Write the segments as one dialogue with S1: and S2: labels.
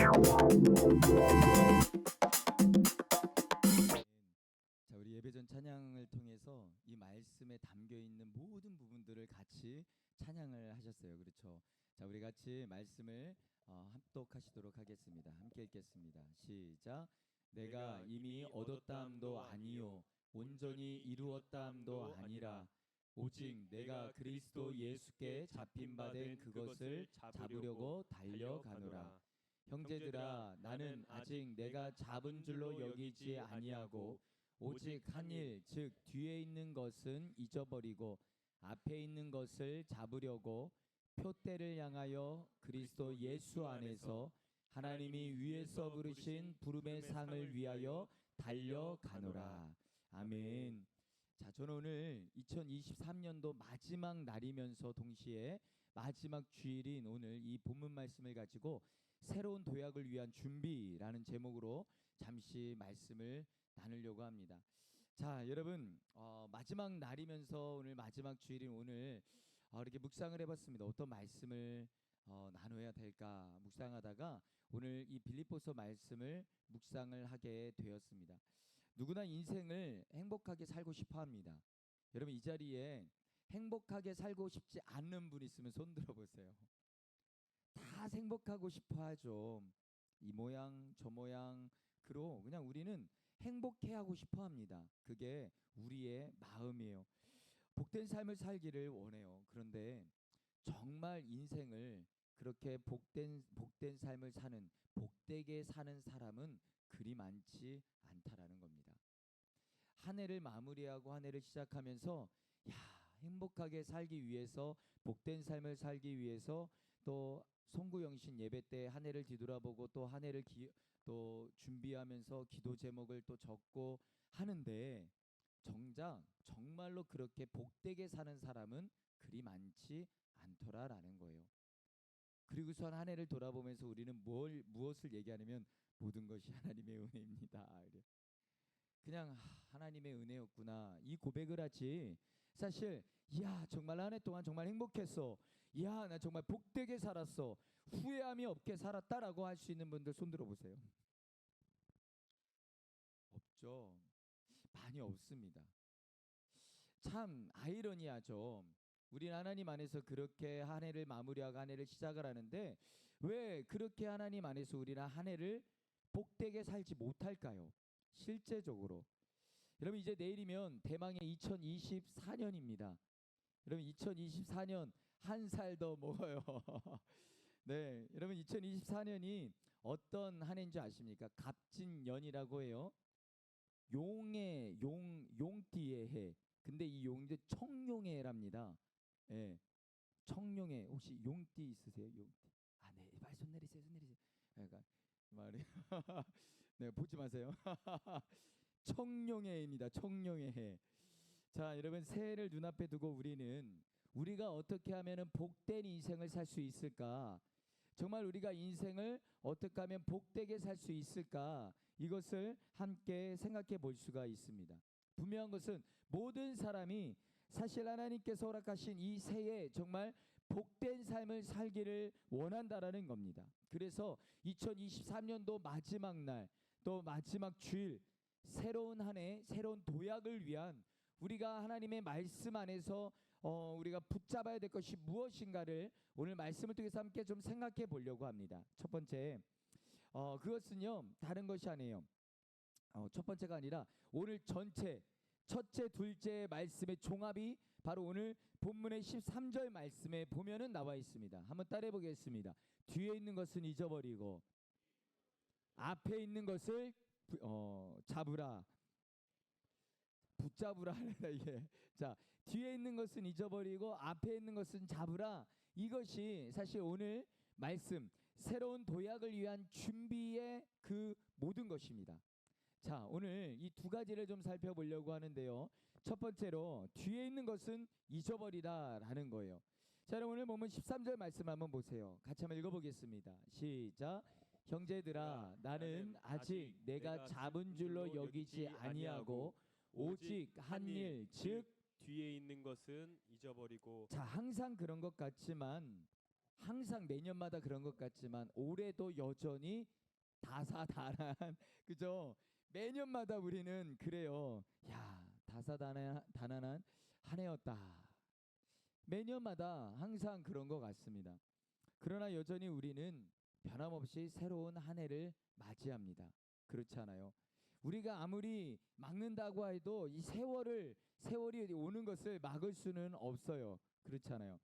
S1: 자, 우리 예배전 찬양을 통해서 이 말씀에 담겨 있는 모든 부분들을 같이 찬양을 하셨어요. 그렇죠? 자, 우리 같이 말씀을 합독하시도록 하겠습니다. 함께 읽겠습니다. 시작. 내가 이미 얻었다함도 아니요 온전히 이루었다함도 아니라 오직 내가 그리스도 예수께 잡힌 바 된 그것을 잡으려고 달려가노라. 형제들아, 나는 아직 내가 잡은 줄로 여기지 아니하고 오직 한 일, 즉 뒤에 있는 것은 잊어버리고 앞에 있는 것을 잡으려고 표대를 향하여 그리스도 예수 안에서 하나님이 위에서 부르신 부름의 상을 위하여 달려가노라. 아멘. 자, 저는 오늘 2023년도 마지막 날이면서 동시에 마지막 주일인 오늘 이 본문 말씀을 가지고 새로운 도약을 위한 준비라는 제목으로 잠시 말씀을 나누려고 합니다. 자, 여러분, 마지막 날이면서 오늘 마지막 주일인 오늘 이렇게 묵상을 해봤습니다. 어떤 말씀을 나눠야 될까 묵상하다가 오늘 이 빌립보서 말씀을 묵상을 하게 되었습니다. 누구나 인생을 행복하게 살고 싶어 합니다. 여러분, 이 자리에 행복하게 살고 싶지 않는 분 있으면 손 들어보세요. 다 행복하고 싶어 하죠. 이 모양 저 모양 그로 그냥 우리는 행복해 하고 싶어 합니다. 그게 우리의 마음이에요. 복된 삶을 살기를 원해요. 그런데 정말 인생을 그렇게 복된 삶을 사는 복되게 사는 사람은 그리 많지 않다라는 겁니다. 한 해를 마무리하고 한 해를 시작하면서 행복하게 살기 위해서 복된 삶을 살기 위해서 또 송구영신 예배 때 한 해를 뒤돌아보고 또 한 해를 또 준비하면서 기도 제목을 또 적고 하는데 정작 정말로 그렇게 복되게 사는 사람은 그리 많지 않더라라는 거예요. 그리고서 한 해를 돌아보면서 우리는 무엇을 얘기하냐면 모든 것이 하나님의 은혜입니다. 그냥 하나님의 은혜였구나 이 고백을 하지 사실 정말 한 해 동안 정말 행복했어, 나 정말 복되게 살았어, 후회함이 없게 살았다라고 할 수 있는 분들 손 들어보세요. 없죠. 많이 없습니다. 참 아이러니하죠. 우리는 하나님 안에서 그렇게 한 해를 마무리하고 한 해를 시작을 하는데 왜 그렇게 하나님 안에서 우리는 한 해를 복되게 살지 못할까요? 실제적으로 여러분, 이제 내일이면 대망의 2024년입니다. 여러분, 2024년 한 살 더 먹어요. 네, 여러분 2024년이 어떤 한 해인지 아십니까? 갑진년이라고 해요. 용의 용띠의 해. 근데 이 용도 청룡해랍니다. 예, 청룡해. 혹시 용띠 있으세요? 용띠. 네, 빨리 손 내리세요. 손 내리세요. 그러니까 말이 네, 보지 마세요. 청룡해입니다. 청룡의 해. 자, 여러분, 새해를 눈앞에 두고 우리가 어떻게 하면은 복된 인생을 살 수 있을까? 정말 우리가 인생을 어떻게 하면 복되게 살 수 있을까? 이것을 함께 생각해 볼 수가 있습니다. 분명한 것은 모든 사람이 사실 하나님께서 허락하신 이 새해 정말 복된 삶을 살기를 원한다라는 겁니다. 그래서 2023년도 마지막 날, 또 마지막 주일, 새로운 한 해, 새로운 도약을 위한 우리가 하나님의 말씀 안에서 우리가 붙잡아야 될 것이 무엇인가를 오늘 말씀을 통해서 함께 좀 생각해 보려고 합니다. 첫 번째, 그것은요 다른 것이 아니에요. 첫 번째가 아니라 오늘 전체 첫째, 둘째 말씀의 종합이 바로 오늘 본문의 13절 말씀에 보면은 나와 있습니다. 한번 따라해 보겠습니다. 뒤에 있는 것은 잊어버리고 앞에 있는 것을 잡으라. 붙잡으라 하다 이게. 자, 뒤에 있는 것은 잊어버리고 앞에 있는 것은 잡으라. 이것이 사실 오늘 말씀 새로운 도약을 위한 준비의 그 모든 것입니다. 자, 오늘 이 두 가지를 좀 살펴보려고 하는데요. 첫 번째로 뒤에 있는 것은 잊어버리다라는 거예요. 자, 여러분, 오늘 보면 13절 말씀 한번 보세요. 같이 한번 읽어보겠습니다. 시작. 형제들아, 나는 아직 내가 잡은 줄로 여기지 아니하고 오직 한 일, 즉
S2: 뒤에 있는 것은 잊어버리고.
S1: 자, 항상 그런 것 같지만 항상 매년마다 그런 것 같지만 올해도 여전히 다사다난 그죠? 매년마다 우리는 그래요. 야, 다사다난한 한 해였다. 매년마다 항상 그런 것 같습니다. 그러나 여전히 우리는 변함없이 새로운 한 해를 맞이합니다. 그렇지 않아요? 우리가 아무리 막는다고 해도 이 세월이 오는 것을 막을 수는 없어요. 그렇지 않아요?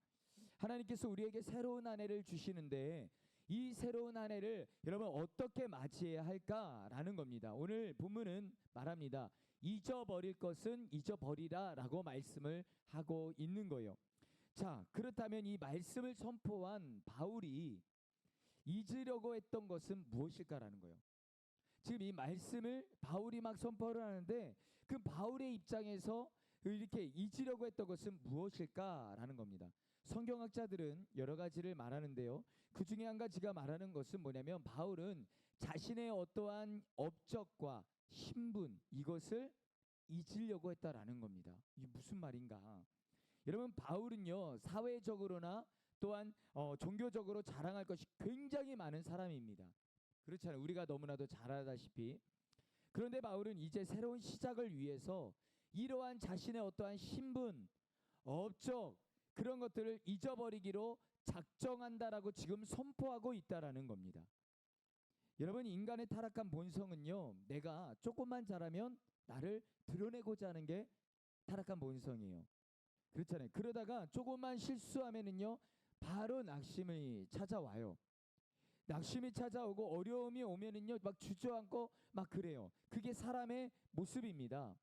S1: 하나님께서 우리에게 새로운 한 해를 주시는데 이 새로운 한 해를 여러분 어떻게 맞이해야 할까라는 겁니다. 오늘 본문은 말합니다. 잊어버릴 것은 잊어버리라라고 말씀을 하고 있는 거예요. 자, 그렇다면 이 말씀을 선포한 바울이 잊으려고 했던 것은 무엇일까라는 거예요. 지금 이 말씀을 바울이 막 선포를 하는데 그 바울의 입장에서 이렇게 잊으려고 했던 것은 무엇일까라는 겁니다. 성경학자들은 여러 가지를 말하는데요. 그 중에 한 가지가 말하는 것은 뭐냐면 바울은 자신의 어떠한 업적과 신분 이것을 잊으려고 했다라는 겁니다. 이게 무슨 말인가? 여러분 바울은요 사회적으로나 또한 종교적으로 자랑할 것이 굉장히 많은 사람입니다. 그렇잖아요. 우리가 너무나도 잘 알다시피. 그런데 바울은 이제 새로운 시작을 위해서 이러한 자신의 어떠한 신분, 업적 그런 것들을 잊어버리기로 작정한다라고 지금 선포하고 있다라는 겁니다. 여러분 인간의 타락한 본성은요 내가 조금만 잘하면 나를 드러내고자 하는 게 타락한 본성이에요. 그렇잖아요. 그러다가 조금만 실수하면은요 바로 낙심이 찾아와요. 낙심이 찾아오고 어려움이 오면은요 막 주저앉고 막 그래요. 그게 사람의 모습입니다.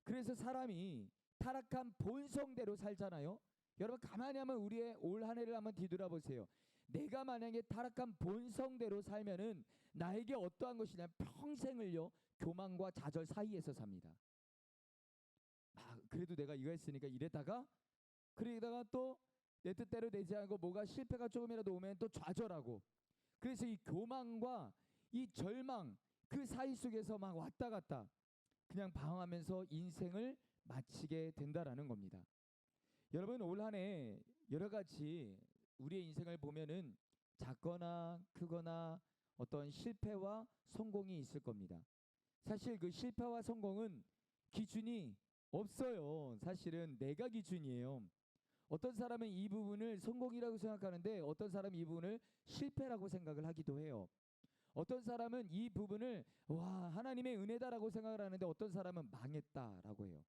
S1: 그래서 사람이 타락한 본성대로 살잖아요. 여러분 가만히 한번 우리의 올 한 해를 한번 뒤돌아보세요. 내가 만약에 타락한 본성대로 살면은 나에게 어떠한 것이냐 평생을요 교만과 좌절 사이에서 삽니다. 그래도 내가 이거 했으니까 이랬다가 그러다가 또 내 뜻대로 되지 않고 뭐가 실패가 조금이라도 오면 또 좌절하고 그래서 이 교만과 이 절망 그 사이 속에서 막 왔다 갔다 그냥 방황하면서 인생을 마치게 된다라는 겁니다. 여러분 올 한 해 여러 가지 우리의 인생을 보면은 작거나 크거나 어떤 실패와 성공이 있을 겁니다. 사실 그 실패와 성공은 기준이 없어요. 사실은 내가 기준이에요. 어떤 사람은 이 부분을 성공이라고 생각하는데 어떤 사람은 이 부분을 실패라고 생각을 하기도 해요. 어떤 사람은 이 부분을 와 하나님의 은혜다라고 생각을 하는데 어떤 사람은 망했다라고 해요.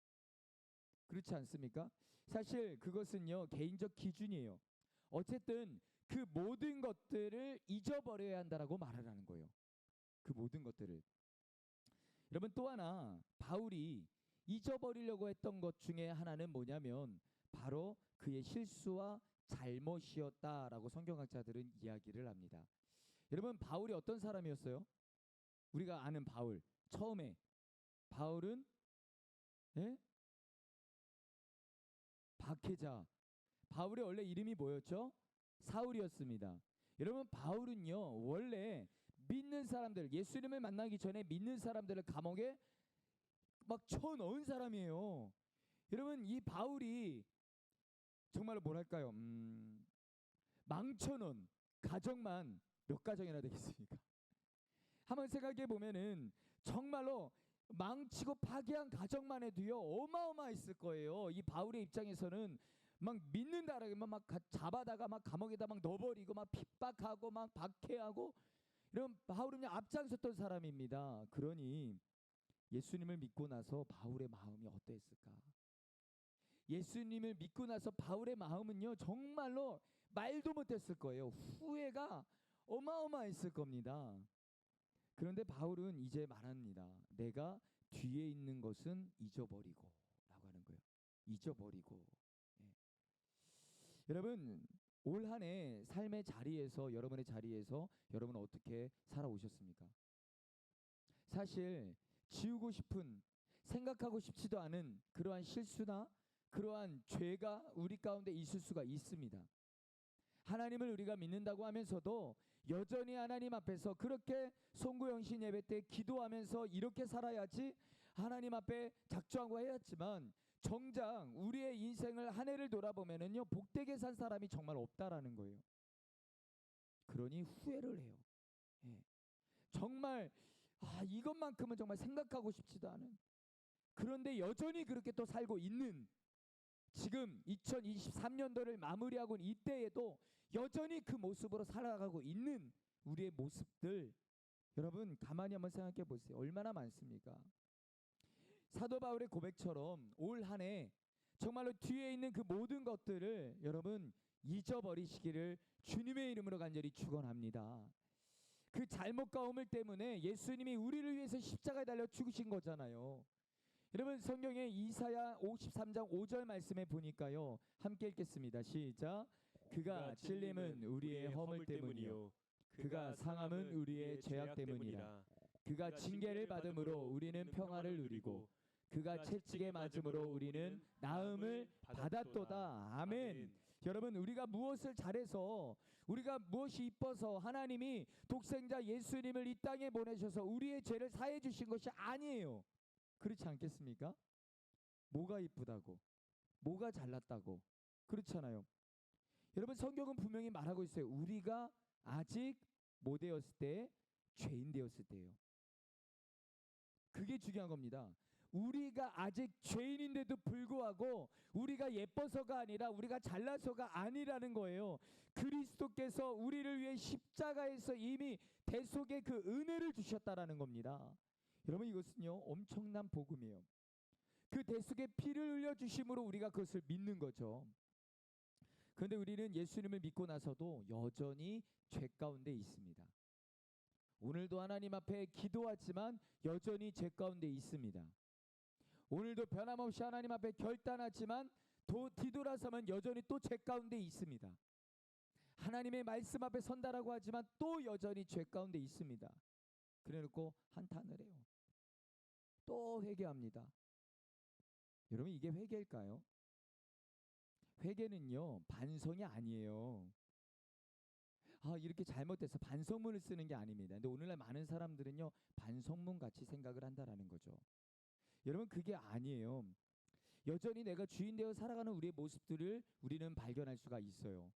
S1: 그렇지 않습니까? 사실 그것은요 개인적 기준이에요. 어쨌든 그 모든 것들을 잊어버려야 한다라고 말을 하는 거예요. 그 모든 것들을. 여러분 또 하나 바울이 잊어버리려고 했던 것 중에 하나는 뭐냐면 바로 그의 실수와 잘못이었다라고 성경학자들은 이야기를 합니다. 여러분 바울이 어떤 사람이었어요? 우리가 아는 바울. 처음에 바울은 예? 박해자. 바울의 원래 이름이 뭐였죠? 사울이었습니다. 여러분 바울은요 원래 믿는 사람들 예수님을 만나기 전에 믿는 사람들을 감옥에 막 쳐넣은 사람이에요. 여러분 이 바울이 정말로 뭐랄까요? 망쳐놓은 가정만 몇 가정이나 되겠습니까? 한번 생각해 보면은 정말로 망치고 파괴한 가정만 해도요 어마어마했을 거예요. 이 바울의 입장에서는 막 믿는다라면 막 잡아다가 막 감옥에다 막 넣어버리고 막 핍박하고 막 박해하고 이런 바울은 앞장섰던 사람입니다. 그러니 예수님을 믿고 나서 바울의 마음이 어땠을까? 예수님을 믿고 나서 바울의 마음은요 정말로 말도 못했을 거예요. 후회가 어마어마했을 겁니다. 그런데 바울은 이제 말합니다. 내가 뒤에 있는 것은 잊어버리고 라고 하는 거예요. 잊어버리고. 예. 여러분 올 한 해 삶의 자리에서 여러분의 자리에서 여러분 어떻게 살아오셨습니까? 사실 지우고 싶은 생각하고 싶지도 않은 그러한 실수나 그러한 죄가 우리 가운데 있을 수가 있습니다. 하나님을 우리가 믿는다고 하면서도 여전히 하나님 앞에서 그렇게 송구영신 예배 때 기도하면서 이렇게 살아야지 하나님 앞에 작정하고 해야지만 정작 우리의 인생을 한 해를 돌아보면은요 복되게 산 사람이 정말 없다라는 거예요.
S2: 그러니 후회를 해요. 예. 정말 이것만큼은 정말 생각하고 싶지도 않은, 그런데 여전히 그렇게 또 살고 있는, 지금 2023년도를 마무리하고 있는 이때에도 여전히 그 모습으로 살아가고 있는 우리의 모습들, 여러분 가만히 한번 생각해 보세요. 얼마나 많습니까? 사도 바울의 고백처럼 올 한 해 정말로 뒤에 있는 그 모든 것들을 여러분 잊어버리시기를 주님의 이름으로 간절히 축원합니다. 그 잘못 가움을 때문에 예수님이 우리를 위해서 십자가에 달려 죽으신 거잖아요. 여러분 성경에 이사야 53장 5절 말씀에 보니까요. 함께 읽겠습니다. 시작. 그가 찔림은 우리의 허물 때문이요 그가 상함은 우리의 죄악 때문이라. 그가 징계를 받음으로 우리는 평화를 누리고 그가 채찍에 맞음으로 우리는 나음을 받았도다. 아멘. 여러분 우리가 무엇을 잘해서, 우리가 무엇이 이뻐서 하나님이 독생자 예수님을 이 땅에 보내셔서 우리의 죄를 사해 주신 것이 아니에요. 그렇지 않겠습니까? 뭐가 이쁘다고, 뭐가 잘났다고, 그렇잖아요. 여러분 성경은 분명히 말하고 있어요. 우리가 아직 뭐 되었을 때? 죄인 되었을 때예요. 그게 중요한 겁니다. 우리가 아직 죄인인데도 불구하고 우리가 예뻐서가 아니라 우리가 잘나서가 아니라는 거예요. 그리스도께서 우리를 위해 십자가에서 이미 대속의 그 은혜를 주셨다라는 겁니다. 여러분 이것은요 엄청난 복음이에요. 그 대속의 피를 흘려 주심으로 우리가 그것을 믿는 거죠. 그런데 우리는 예수님을 믿고 나서도 여전히 죄 가운데 있습니다. 오늘도 하나님 앞에 기도하지만 여전히 죄 가운데 있습니다. 오늘도 변함없이 하나님 앞에 결단하지만 뒤돌아서면 여전히 또 죄 가운데 있습니다. 하나님의 말씀 앞에 선다라고 하지만 또 여전히 죄 가운데 있습니다. 그래놓고 한탄을 해요. 또 회개합니다. 여러분 이게 회개일까요? 회개는요 반성이 아니에요. 이렇게 잘못돼서 반성문을 쓰는 게 아닙니다. 근데 오늘날 많은 사람들은요 반성문 같이 생각을 한다라는 거죠. 여러분 그게 아니에요. 여전히 내가 주인 되어 살아가는 우리의 모습들을 우리는 발견할 수가 있어요.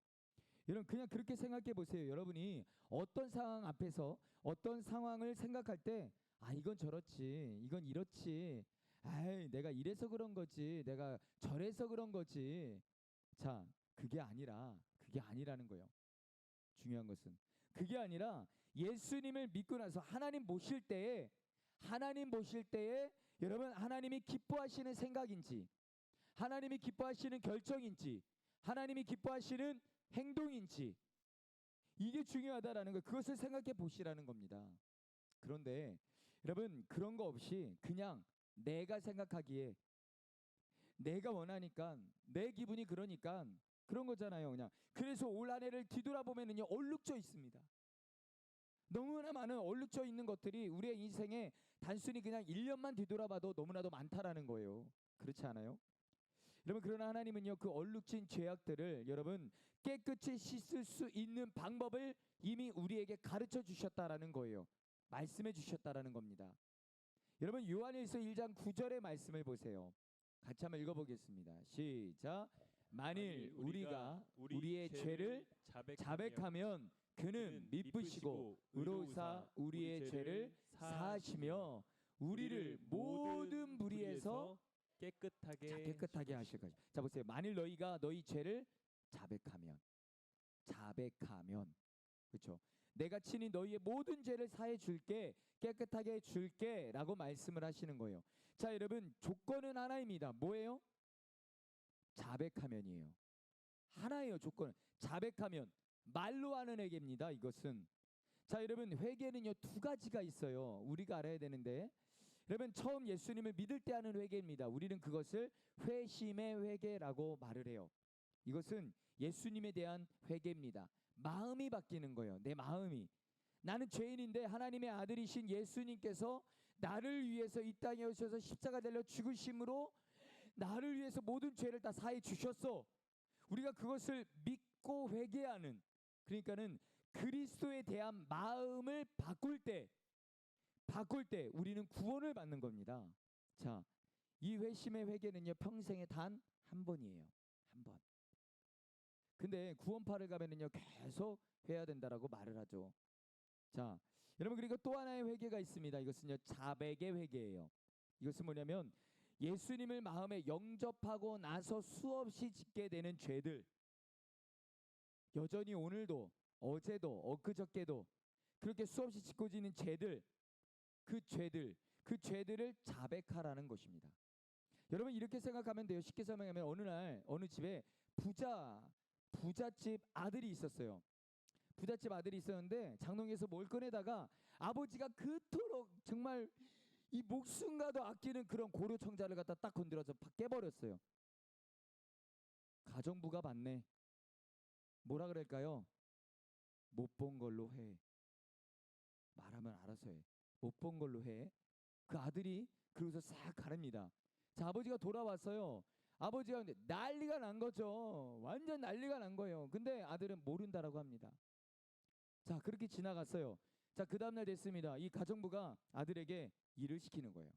S2: 여러분 그냥 그렇게 생각해 보세요. 여러분이 어떤 상황 앞에서 어떤 상황을 생각할 때 이건 저렇지, 이건 이렇지, 내가 이래서 그런 거지, 내가 저래서 그런 거지. 자, 그게 아니라는 거예요. 중요한 것은 그게 아니라 예수님을 믿고 나서 하나님 보실 때에 여러분 하나님이 기뻐하시는 생각인지, 하나님이 기뻐하시는 결정인지, 하나님이 기뻐하시는 행동인지, 이게 중요하다라는 거, 그것을 생각해 보시라는 겁니다. 그런데 여러분 그런 거 없이 그냥 내가 생각하기에, 내가 원하니까, 내 기분이 그러니까 그런 거잖아요. 그냥 그래서 올 한 해를 뒤돌아보면은요 얼룩져 있습니다. 너무나 많은 얼룩져 있는 것들이 우리의 인생에 단순히 그냥 1년만 뒤돌아봐도 너무나도 많다라는 거예요. 그렇지 않아요? 여러분 그러나 하나님은요 그 얼룩진 죄악들을 여러분 깨끗이 씻을 수 있는 방법을 이미 우리에게 가르쳐 주셨다라는 거예요. 말씀해 주셨다라는 겁니다. 여러분 요한일서 1장 9절의 말씀을 보세요. 같이 한번 읽어보겠습니다. 시작. 만일 우리가 우리의 죄를 자백하면 그는 미쁘시고 의로우사 우리의 죄를 사하시며 우리를 모든 불의에서 깨끗하게 하실 것이다. 자 보세요. 만일 너희가 너희 죄를 자백하면, 그렇죠? 내가 친히 너희의 모든 죄를 사해 줄게, 깨끗하게 해 줄게 라고 말씀을 하시는 거예요. 자 여러분 조건은 하나입니다. 뭐예요? 자백하면이에요. 하나예요. 조건은 자백하면, 말로 하는 회개입니다. 이것은. 자 여러분 회개는요 두 가지가 있어요. 우리가 알아야 되는데, 여러분 처음 예수님을 믿을 때 하는 회개입니다. 우리는 그것을 회심의 회개라고 말을 해요. 이것은 예수님에 대한 회개입니다. 마음이 바뀌는 거예요. 내 마음이, 나는 죄인인데 하나님의 아들이신 예수님께서 나를 위해서 이 땅에 오셔서 십자가 달려 죽으심으로 나를 위해서 모든 죄를 다 사해 주셨어. 우리가 그것을 믿고 회개하는, 그러니까는 그리스도에 대한 마음을 바꿀 때 우리는 구원을 받는 겁니다. 자, 이 회심의 회개는요 평생에 단 한 번이에요. 한 번. 근데 구원파를 가면은요 계속 해야 된다라고 말을 하죠. 자, 여러분 그리고 또 하나의 회개가 있습니다. 이것은요 자백의 회개예요. 이것은 뭐냐면 예수님을 마음에 영접하고 나서 수없이 짓게 되는 죄들, 여전히 오늘도 어제도 엊그저께도 그렇게 수없이 짓고 지는 죄들, 그 죄들을 자백하라는 것입니다. 여러분 이렇게 생각하면 돼요. 쉽게 설명하면 어느 날 어느 집에 부잣집 아들이 있었어요. 부잣집 아들이 있었는데 장롱에서 뭘 꺼내다가 아버지가 그토록 정말 이 목숨과도 아끼는 그런 고려청자를 갖다 딱 건드려서 깨버렸어요. 가정부가 받네. 뭐라 그럴까요? 못 본 걸로 해. 말하면 알아서 해. 못 본 걸로 해. 그 아들이 그러고서 싹 가릅니다. 자, 아버지가 돌아왔어요. 아버지가 근데 난리가 난 거죠. 완전 난리가 난 거예요. 근데 아들은 모른다라고 합니다. 자, 그렇게 지나갔어요. 자, 그 다음날 됐습니다. 이 가정부가 아들에게 일을 시키는 거예요.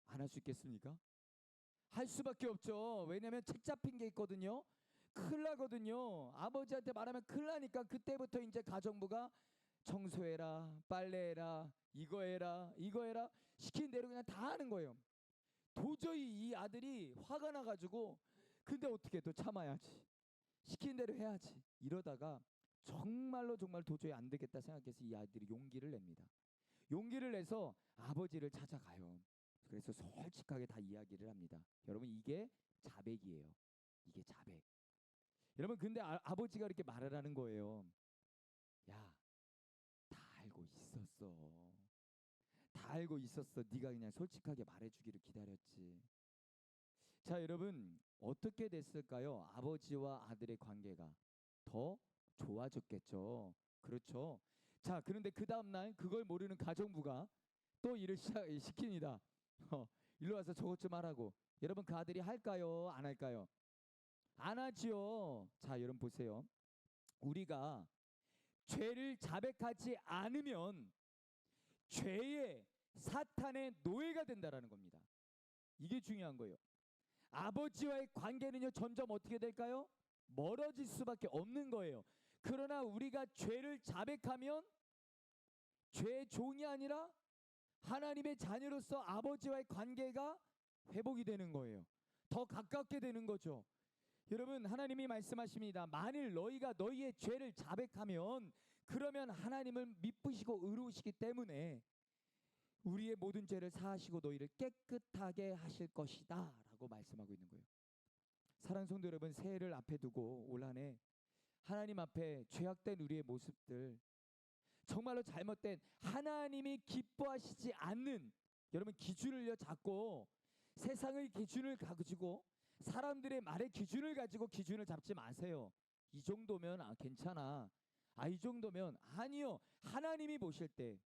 S2: 안 할 수 있겠습니까? 할 수밖에 없죠. 왜냐면 책 잡힌 게 있거든요. 큰일 나거든요. 아버지한테 말하면 큰일 나니까 그때부터 이제 가정부가 청소해라, 빨래해라, 이거 해라, 이거 해라 시킨 대로 그냥 다 하는 거예요. 도저히 이 아들이 화가 나가지고 근데 어떻게 또 참아야지. 시킨 대로 해야지. 이러다가 정말로 정말 도저히 안 되겠다 생각해서 이 아들이 용기를 냅니다. 용기를 내서 아버지를 찾아가요. 그래서 솔직하게 다 이야기를 합니다. 여러분 이게 자백이에요. 이게 자백. 여러분 근데 아버지가 이렇게 말을 하는 거예요. 야, 다 알고 있었어. 다 알고 있었어. 네가 그냥 솔직하게 말해주기를 기다렸지. 자, 여러분 어떻게 됐을까요? 아버지와 아들의 관계가 더 좋아졌겠죠. 그렇죠. 자, 그런데 그 다음날 그걸 모르는 가정부가 또 일을 시킵니다. 일로 와서 저것 좀 하라고. 여러분 그 아들이 할까요? 안 할까요? 안 하지요. 자, 여러분 보세요. 우리가 죄를 자백하지 않으면 죄의 사탄의 노예가 된다라는 겁니다. 이게 중요한 거예요. 아버지와의 관계는요 점점 어떻게 될까요? 멀어질 수밖에 없는 거예요. 그러나 우리가 죄를 자백하면 죄의 종이 아니라 하나님의 자녀로서 아버지와의 관계가 회복이 되는 거예요. 더 가깝게 되는 거죠. 여러분 하나님이 말씀하십니다. 만일 너희가 너희의 죄를 자백하면 그러면 하나님을 미쁘시고 의로우시기 때문에 우리의 모든 죄를 사하시고 너희를 깨끗하게 하실 것이다 라고 말씀하고 있는 거예요. 사랑하는 성도 여러분, 새해를 앞에 두고 올 한 해 하나님 앞에 죄악된 우리의 모습들, 정말로 잘못된 하나님이 기뻐하시지 않는 여러분 기준을 잡고 세상의 기준을 가지고 사람들의 말의 기준을 가지고 기준을 잡지 마세요. 이 정도면 괜찮아. 이 정도면 아니요. 하나님이 보실 때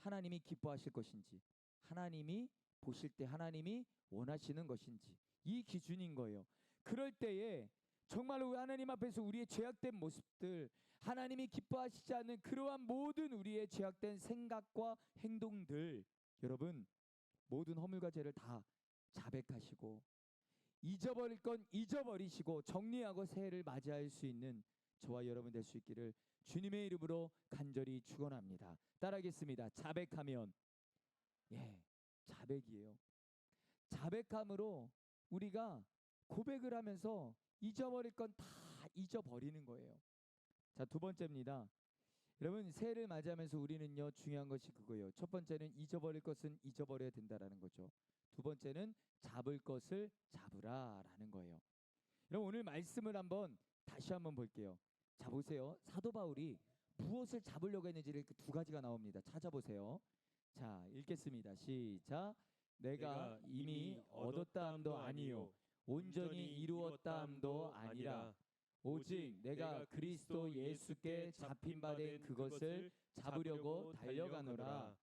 S2: 하나님이 기뻐하실 것인지, 하나님이 보실 때 하나님이 원하시는 것인지, 이 기준인 거예요. 그럴 때에 정말로 하나님 앞에서 우리의 죄악된 모습들, 하나님이 기뻐하시지 않는 그러한 모든 우리의 죄악된 생각과 행동들, 여러분 모든 허물과 죄를 다 자백하시고 잊어버릴 건 잊어버리시고 정리하고 새해를 맞이할 수 있는 저와 여러분 될 수 있기를 주님의 이름으로 간절히 축원합니다. 따라하겠습니다. 자백하면, 자백이에요. 자백함으로 우리가 고백을 하면서 잊어버릴 건 다 잊어버리는 거예요. 자, 두 번째입니다. 여러분 새해를 맞이하면서 우리는요 중요한 것이 그거예요. 첫 번째는 잊어버릴 것은 잊어버려야 된다라는 거죠. 두 번째는 잡을 것을 잡으라라는 거예요. 여러분 오늘 말씀을 다시 한번 볼게요. 자, 보세요. 사도 바울이 무엇을 잡으려고 했는지를 그 두 가지가 나옵니다. 찾아보세요. 자, 읽겠습니다. 시작. 내가 이미 얻었다 함도 아니요 온전히 이루었다 함도 아니라 오직 내가 그리스도 예수께 잡힌 바 된 그것을 잡으려고 달려가노라.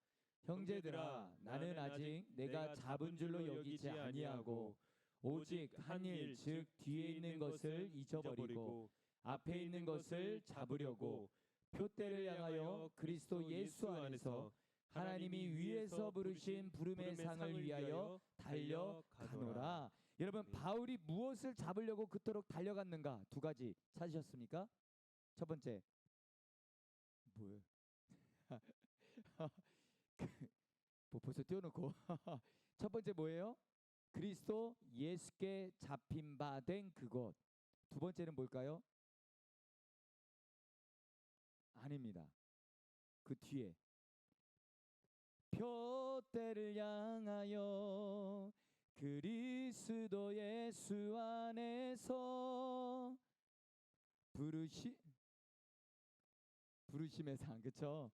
S2: 형제들아, 나는 아직 내가 잡은 줄로 여기지 아니하고 오직 한 일 즉 뒤에 있는 것을 잊어버리고 앞에 있는 것을 잡으려고 표대를 향하여 그리스도 예수 안에서 하나님이 위에서 부르신 부름의 상을 위하여 달려가노라. 여러분
S3: 네.
S2: 바울이 무엇을 잡으려고 그토록 달려갔는가? 두 가지 찾으셨습니까? 첫 번째 뭐예요? 뭐 벌써 띄워놓고 첫 번째 뭐예요? 그리스도 예수께 잡힌 바 된 그것. 두 번째는 뭘까요? 아닙니다. 그 뒤에 표대를 향하여 그리스도 예수 안에서 부르심의 상, 그쵸?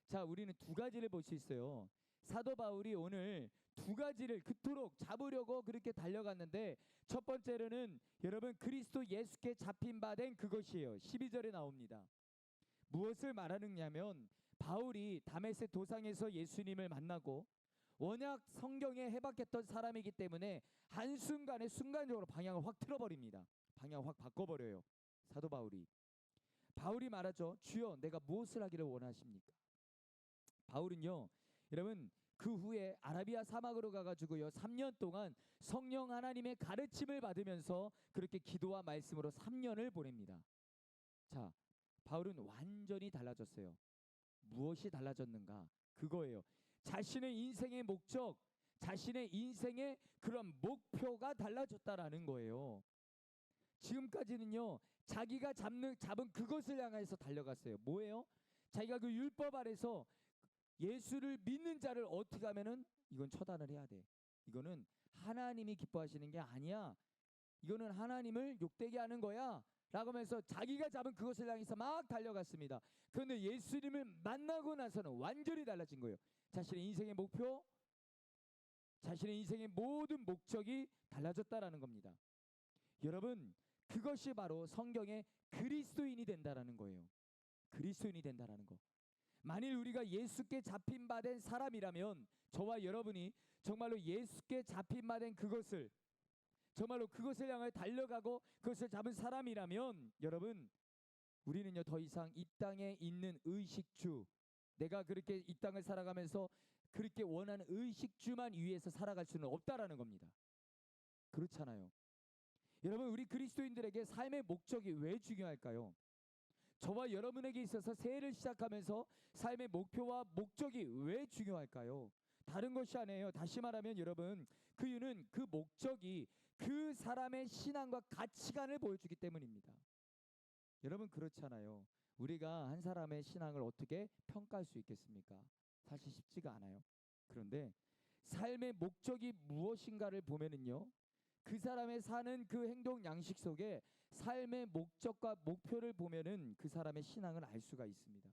S2: 자, 우리는 두 가지를 볼 수 있어요. 사도 바울이 오늘 두 가지를 그토록 잡으려고 그렇게 달려갔는데, 첫 번째로는 여러분 그리스도 예수께 잡힌 바 된 그것이에요. 12절에 나옵니다. 무엇을 말하느냐면 바울이 다메섹 도상에서 예수님을 만나고 워낙 성경에 해박했던 사람이기 때문에 한순간에 순간적으로 방향을 확 틀어버립니다. 방향을 확 바꿔버려요. 사도 바울이 말하죠. 주여 내가 무엇을 하기를 원하십니까? 바울은요 여러분 그 후에 아라비아 사막으로 가가지고요 3년 동안 성령 하나님의 가르침을 받으면서 그렇게 기도와 말씀으로 3년을 보냅니다. 자, 바울은 완전히 달라졌어요. 무엇이 달라졌는가? 그거예요. 자신의 인생의 목적, 자신의 인생의 그런 목표가 달라졌다라는 거예요. 지금까지는요 자기가 잡은 그것을 향해서 달려갔어요. 뭐예요? 자기가 그 율법 아래서 예수를 믿는 자를 어떻게 하면은 이건 처단을 해야 돼. 이거는 하나님이 기뻐하시는 게 아니야. 이거는 하나님을 욕되게 하는 거야. 라고 하면서 자기가 잡은 그것을 향해서 막 달려갔습니다. 그런데 예수님을 만나고 나서는 완전히 달라진 거예요. 자신의 인생의 목표, 자신의 인생의 모든 목적이 달라졌다라는 겁니다. 여러분, 그것이 바로 성경의 그리스도인이 된다라는 거예요. 그리스도인이 된다라는 거. 만일 우리가 예수께 잡힌 바 된 사람이라면 저와 여러분이 정말로 예수께 잡힌 바 된 그것을 정말로 그것을 향해 달려가고 그것을 잡은 사람이라면 여러분 우리는요 더 이상 이 땅에 있는 의식주, 내가 그렇게 이 땅을 살아가면서 그렇게 원하는 의식주만 위해서 살아갈 수는 없다라는 겁니다. 그렇잖아요. 여러분 우리 그리스도인들에게 삶의 목적이 왜 중요할까요? 저와 여러분에게 있어서 새해를 시작하면서 삶의 목표와 목적이 왜 중요할까요? 다른 것이 아니에요. 다시 말하면 여러분 그 이유는 그 목적이 그 사람의 신앙과 가치관을 보여주기 때문입니다. 여러분 그렇잖아요. 우리가 한 사람의 신앙을 어떻게 평가할 수 있겠습니까? 사실 쉽지가 않아요. 그런데 삶의 목적이 무엇인가를 보면은요 그 사람의 사는 그 행동 양식 속에 삶의 목적과 목표를 보면은 그 사람의 신앙을 알 수가 있습니다.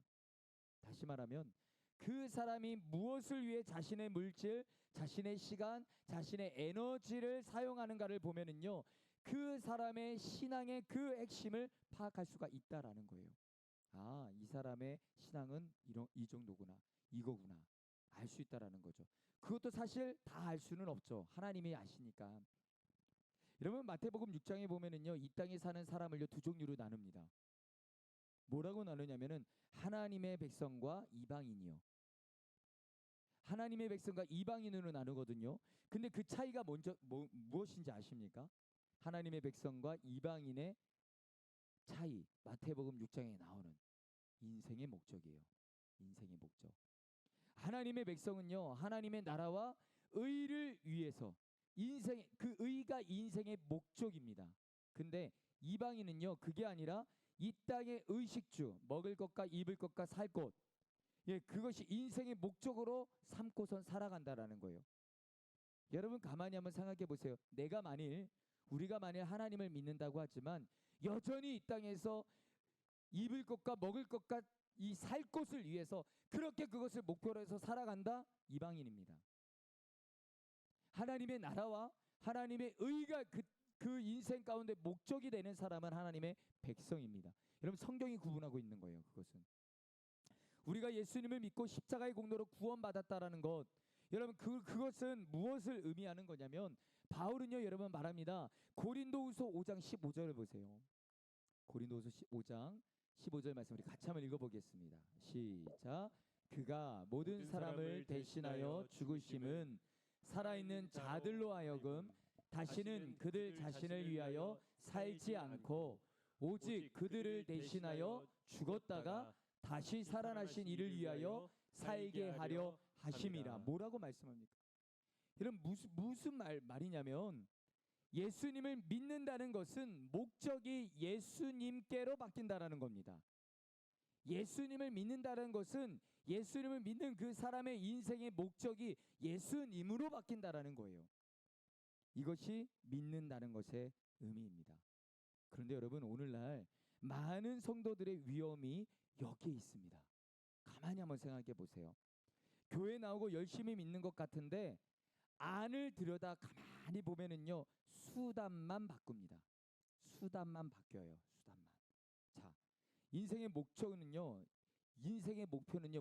S2: 다시 말하면 그 사람이 무엇을 위해 자신의 물질, 자신의 시간, 자신의 에너지를 사용하는가를 보면은요 그 사람의 신앙의 그 핵심을 파악할 수가 있다라는 거예요. 아, 이 사람의 신앙은 이 정도구나, 이거구나 알 수 있다라는 거죠. 그것도 사실 다 알 수는 없죠. 하나님이 아시니까. 여러분 마태복음 6장에 보면은요 이 땅에 사는 사람을요 두 종류로 나눕니다. 뭐라고 나누냐면은 하나님의 백성과 이방인이요. 하나님의 백성과 이방인으로 나누거든요. 근데 그 차이가 무엇인지 아십니까? 하나님의 백성과 이방인의 차이, 마태복음 6장에 나오는 인생의 목적이에요. 인생의 목적. 하나님의 백성은요 하나님의 나라와 의를 위해서 그 의가 인생의 목적입니다. 근데 이방인은요 그게 아니라 이 땅의 의식주, 먹을 것과 입을 것과 살 것, 예, 그것이 인생의 목적으로 삼고선 살아간다라는 거예요. 여러분 가만히 한번 생각해 보세요. 우리가 만일 하나님을 믿는다고 하지만 여전히 이 땅에서 입을 것과 먹을 것과 이 살 것을 위해서 그렇게 그것을 목표로 해서 살아간다? 이방인입니다. 하나님의 나라와 하나님의 의가 그 인생 가운데 목적이 되는 사람은 하나님의 백성입니다. 여러분 성경이 구분하고 있는 거예요. 그것은 우리가 예수님을 믿고 십자가의 공로로 구원받았다라는 것, 여러분 그것은 무엇을 의미하는 거냐면 바울은요 여러분 말합니다. 고린도후서 5장 15절을 보세요. 고린도후서 5장 15절 말씀 우리 같이 한번 읽어보겠습니다. 시작. 그가 모든 사람을 대신하여 죽으심은 살아있는 자들로 하여금 다시는 그들 자신을 위하여 살지 않고 오직 그들을 대신하여 죽었다가 다시 살아나신 이를 위하여 살게 하려 하심이라. 뭐라고 말씀합니까? 여러분 무슨 말이냐면 예수님을 믿는다는 것은 목적이 예수님께로 바뀐다라는 겁니다. 예수님을 믿는다는 것은 예수님을 믿는 그 사람의 인생의 목적이 예수님으로 바뀐다라는 거예요. 이것이 믿는다는 것의 의미입니다. 그런데 여러분 오늘날 많은 성도들의 위험이 여기에 있습니다. 가만히 한번 생각해 보세요. 교회 나오고 열심히 믿는 것 같은데 안을 들여다 가만히 보면은요 수단만 바꿉니다. 수단만 바뀌어요. 수단만. 자, 인생의 목표는요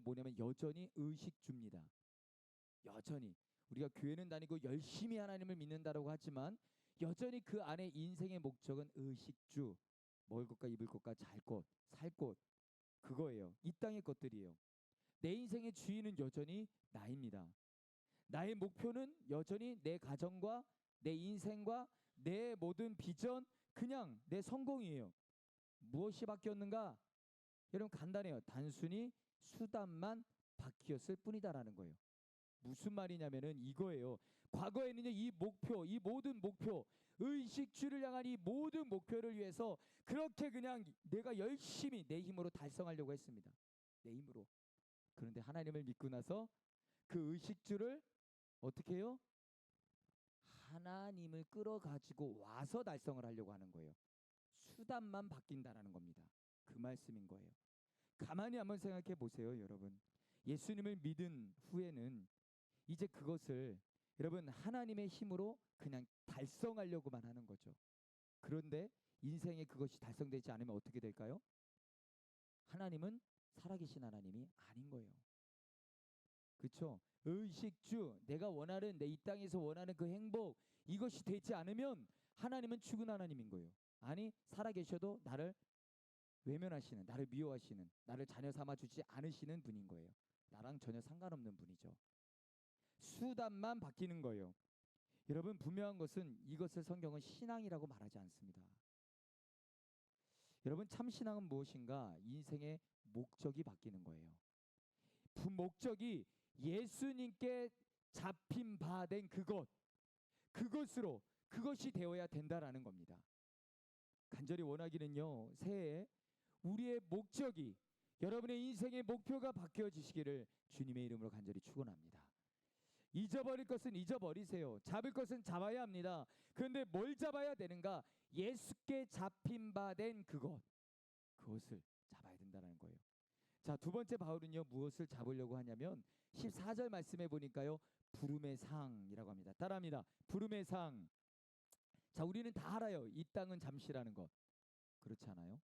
S2: 뭐냐면 여전히 의식주입니다. 여전히 우리가 교회는 다니고 열심히 하나님을 믿는다라고 하지만 여전히 그 안에 인생의 목적은 의식주. 먹을 것과 입을 것과 잘 것, 살 것, 그거예요. 이 땅의 것들이에요. 내 인생의 주인은 여전히 나입니다. 나의 목표는 여전히 내 가정과 내 인생과 내 모든 비전, 그냥 내 성공이에요. 무엇이 바뀌었는가? 여러분 간단해요. 단순히 수단만 바뀌었을 뿐이다라는 거예요. 무슨 말이냐면은 이거예요. 과거에는요 이 목표, 이 모든 목표, 의식주를 향한 이 모든 목표를 위해서 그렇게 그냥 내가 열심히 내 힘으로 달성하려고 했습니다. 내 힘으로. 그런데 하나님을 믿고 나서 그 의식주를 어떻게 해요? 하나님을 끌어가지고 와서 달성을 하려고 하는 거예요. 수단만 바뀐다라는 겁니다. 그 말씀인 거예요. 가만히 한번 생각해 보세요, 여러분. 예수님을 믿은 후에는 이제 그것을 여러분 하나님의 힘으로 그냥 달성하려고만 하는 거죠. 그런데 인생에 그것이 달성되지 않으면 어떻게 될까요? 하나님은 살아계신 하나님이 아닌 거예요. 그렇죠? 의식주, 내가 원하는 내 이 땅에서 원하는 그 행복, 이것이 되지 않으면 하나님은 죽은 하나님인 거예요. 아니 살아계셔도 나를 외면하시는, 나를 미워하시는, 나를 자녀 삼아 주지 않으시는 분인 거예요. 나랑 전혀 상관없는 분이죠. 수단만 바뀌는 거예요. 여러분 분명한 것은 이것을 성경은 신앙이라고 말하지 않습니다. 여러분 참 신앙은 무엇인가? 인생의 목적이 바뀌는 거예요. 그 목적이 예수님께 잡힌 바 된 그것으로 그것이 되어야 된다라는 겁니다. 간절히 원하기는요 새해에 우리의 목적이 여러분의 인생의 목표가 바뀌어지시기를 주님의 이름으로 간절히 축원합니다. 잊어버릴 것은 잊어버리세요. 잡을 것은 잡아야 합니다. 그런데 뭘 잡아야 되는가? 예수께 잡힌 바 된 그것을 잡아야 된다는 거예요. 자, 두 번째 바울은요 무엇을 잡으려고 하냐면 14절 말씀해 보니까요 부름의 상이라고 합니다. 따라합니다. 부름의 상. 자, 우리는 다 알아요. 이 땅은 잠시라는 것. 그렇지 않아요?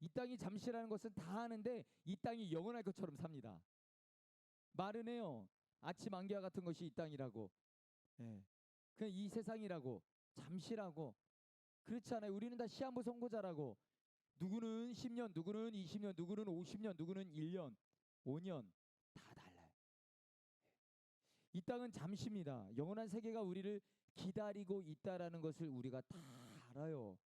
S2: 이 땅이 잠시라는 것은 다 아는데 이 땅이 영원할 것처럼 삽니다. 말은 해요. 아침 안개와 같은 것이 이 땅이라고. 예. 그냥 이 세상이라고. 잠시라고. 그렇지 않아요? 우리는 다 시한부 선고자라고. 누구는 10년, 누구는 20년, 누구는 50년, 누구는 1년, 5년 다 달라요. 이 땅은 잠시입니다. 영원한 세계가 우리를 기다리고 있다라는 것을 우리가 다 알아요.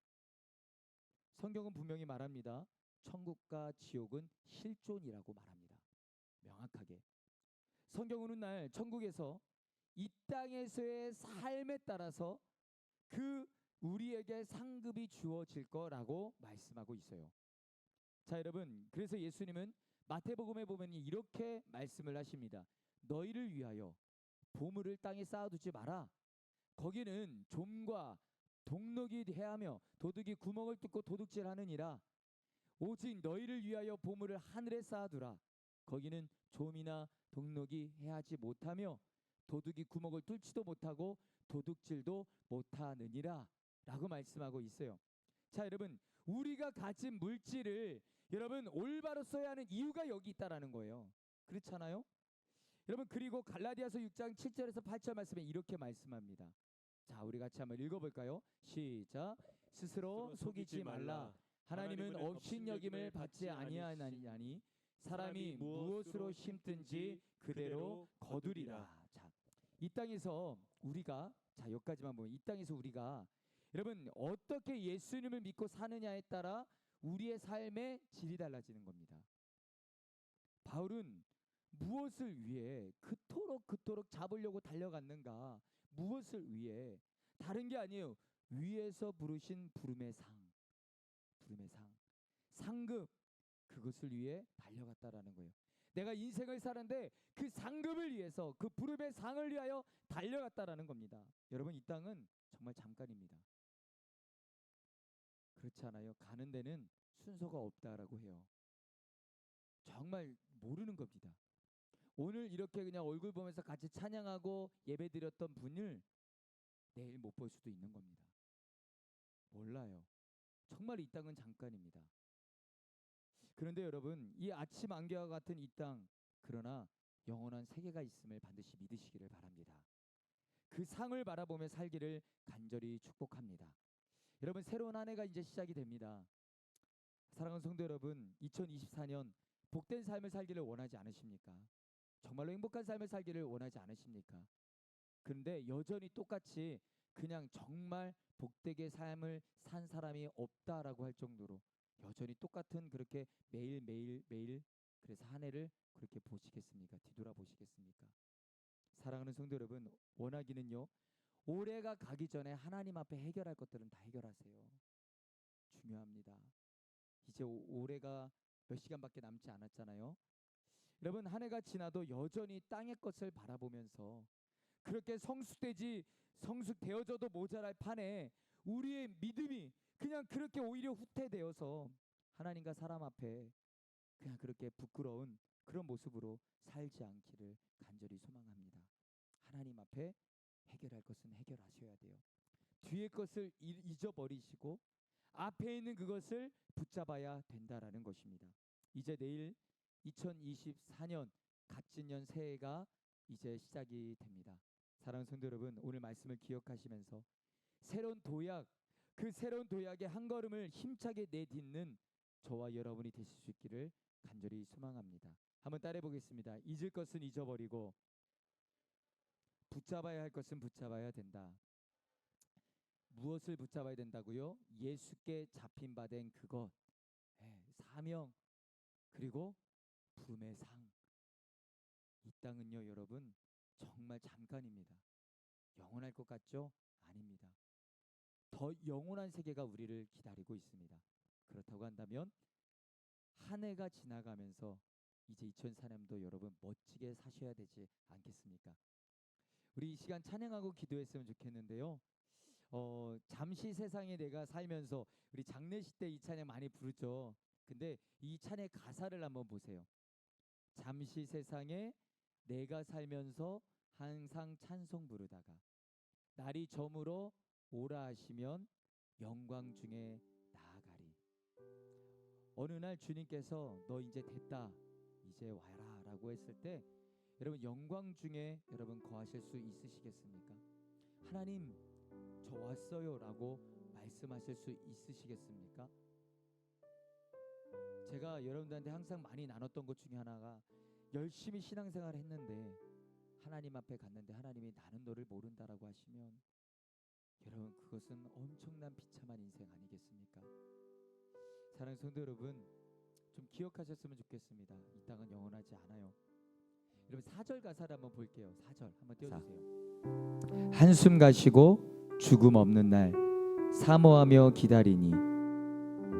S2: 성경은 분명히 말합니다. 천국과 지옥은 실존이라고 말합니다. 명확하게. 성경은 오늘날 천국에서 이 땅에서의 삶에 따라서 그 우리에게 상급이 주어질 거라고 말씀하고 있어요. 자, 여러분, 그래서 예수님은 마태복음에 보면 이렇게 말씀을 하십니다. 너희를 위하여 보물을 땅에 쌓아두지 마라. 거기는 좀과 동록이 해하며 도둑이 구멍을 뚫고 도둑질하느니라. 오직 너희를 위하여 보물을 하늘에 쌓아두라. 거기는 좀이나 동록이 해하지 못하며 도둑이 구멍을 뚫지도 못하고 도둑질도 못하느니라 라고 말씀하고 있어요. 자, 여러분, 우리가 가진 물질을 여러분 올바로 써야 하는 이유가 여기 있다라는 거예요. 그렇잖아요? 여러분, 그리고 갈라디아서 6장 7절에서 8절 말씀에 이렇게 말씀합니다. 자, 우리 같이 한번 읽어볼까요? 시작. 스스로 속이지 말라. 하나님은 업신여김을 받지 아니하나니 사람이 무엇으로 심든지 그대로 거두리라. 자, 이 땅에서 우리가 자, 여기까지만 보면 이 땅에서 우리가 여러분 어떻게 예수님을 믿고 사느냐에 따라 우리의 삶의 질이 달라지는 겁니다. 바울은 무엇을 위해 그토록 잡으려고 달려갔는가? 무엇을 위해? 다른 게 아니에요. 위에서 부르신 부름의 상, 상급, 그것을 위해 달려갔다라는 거예요. 내가 인생을 사는데 그 상급을 위해서, 그 부름의 상을 위하여 달려갔다라는 겁니다. 여러분, 이 땅은 정말 잠깐입니다. 그렇지 않아요? 가는 데는 순서가 없다라고 해요. 정말 모르는 겁니다. 오늘 이렇게 그냥 얼굴 보면서 같이 찬양하고 예배드렸던 분을 내일 못 볼 수도 있는 겁니다. 몰라요. 정말 이 땅은 잠깐입니다. 그런데 여러분, 이 아침 안개와 같은 이 땅, 그러나 영원한 세계가 있음을 반드시 믿으시기를 바랍니다. 그 상을 바라보며 살기를 간절히 축복합니다. 여러분, 새로운 한 해가 이제 시작이 됩니다. 사랑하는 성도 여러분, 2024년 복된 삶을 살기를 원하지 않으십니까? 정말로 행복한 삶을 살기를 원하지 않으십니까? 그런데 여전히 똑같이 그냥 정말 복되게 삶을 산 사람이 없다라고 할 정도로 여전히 똑같은 그렇게 매일 그래서 한 해를 그렇게 보시겠습니까? 뒤돌아보시겠습니까? 사랑하는 성도 여러분, 원하기는요, 올해가 가기 전에 하나님 앞에 해결할 것들은 다 해결하세요. 중요합니다. 이제 올해가 몇 시간밖에 남지 않았잖아요. 여러분, 한 해가 지나도 여전히 땅의 것을 바라보면서 그렇게 성숙되어져도 모자랄 판에 우리의 믿음이 그냥 그렇게 오히려 후퇴되어서 하나님과 사람 앞에 그냥 그렇게 부끄러운 그런 모습으로 살지 않기를 간절히 소망합니다. 하나님 앞에 해결할 것은 해결하셔야 돼요. 뒤의 것을 잊어버리시고 앞에 있는 그것을 붙잡아야 된다라는 것입니다. 이제 내일 2024년 갑진년 새해가 이제 시작이 됩니다. 사랑하는 성도 여러분, 오늘 말씀을 기억하시면서 새로운 도약, 그 새로운 도약의 한 걸음을 힘차게 내딛는 저와 여러분이 되실 수 있기를 간절히 소망합니다. 한번 따라해 보겠습니다. 잊을 것은 잊어버리고 붙잡아야 할 것은 붙잡아야 된다. 무엇을 붙잡아야 된다고요? 예수께 잡힌 바 된 그것, 사명, 그리고 부름의 상. 이 땅은요, 여러분, 정말 잠깐입니다. 영원할 것 같죠? 아닙니다. 더 영원한 세계가 우리를 기다리고 있습니다. 그렇다고 한다면 한 해가 지나가면서 이제 2004년도 여러분 멋지게 사셔야 되지 않겠습니까? 우리 이 시간 찬양하고 기도했으면 좋겠는데요. 잠시 세상에 내가 살면서, 우리 장례식 때 이 찬양 많이 부르죠. 근데 이 찬의 가사를 한번 보세요. 잠시 세상에 내가 살면서 항상 찬송 부르다가 날이 저물어 오라 하시면 영광 중에 나아가리. 어느 날 주님께서 너 이제 됐다, 이제 와라 라고 했을 때 여러분 영광 중에 여러분 거하실 수 있으시겠습니까? 하나님 저 왔어요 라고 말씀하실 수 있으시겠습니까? 제가 여러분들한테 항상 많이 나눴던 것 중에 하나가, 열심히 신앙생활을 했는데 하나님 앞에 갔는데 하나님이 나는 너를 모른다라고 하시면 여러분 그것은 엄청난 비참한 인생 아니겠습니까? 사랑하는 성도 여러분, 좀 기억하셨으면 좋겠습니다. 이 땅은 영원하지 않아요. 여러분 4절 가사를 한번 볼게요. 4절 한번 띄워주세요. 한숨 가시고 죽음 없는 날 사모하며 기다리니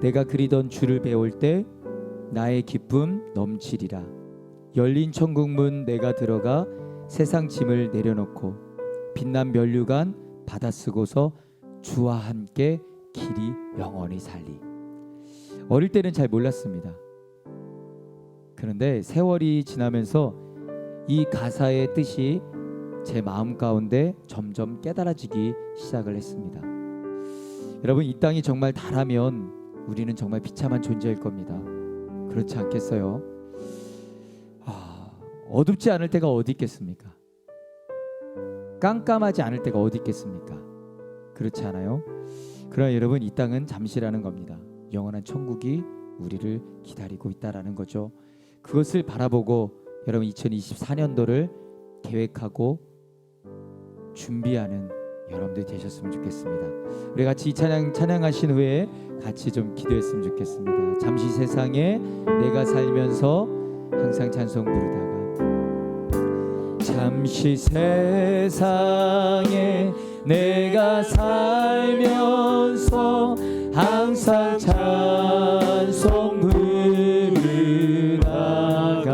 S2: 내가 그리던 주를 배울 때 나의 기쁨 넘치리라. 열린 천국문 내가 들어가 세상 짐을 내려놓고 빛난 면류관 받아 쓰고서 주와 함께 길이 영원히 살리. 어릴 때는 잘 몰랐습니다. 그런데 세월이 지나면서 이 가사의 뜻이 제 마음 가운데 점점 깨달아지기 시작을 했습니다. 여러분 이 땅이 정말 다라면 우리는 정말 비참한 존재일 겁니다. 그렇지 않겠어요? 어둡지 않을 때가 어디 있겠습니까? 깜깜하지 않을 때가 어디 있겠습니까? 그렇지 않아요? 그러나 여러분 이 땅은 잠시라는 겁니다. 영원한 천국이 우리를 기다리고 있다라는 거죠. 그것을 바라보고 여러분 2024년도를 계획하고 준비하는 여러분들이 되셨으면 좋겠습니다. 우리 같이 이 찬양하신 후에 같이 좀 기도했으면 좋겠습니다. 잠시 세상에 내가 살면서 항상 찬송 부르다가 잠시 세상에 내가 살면서 항상 찬송 부르다가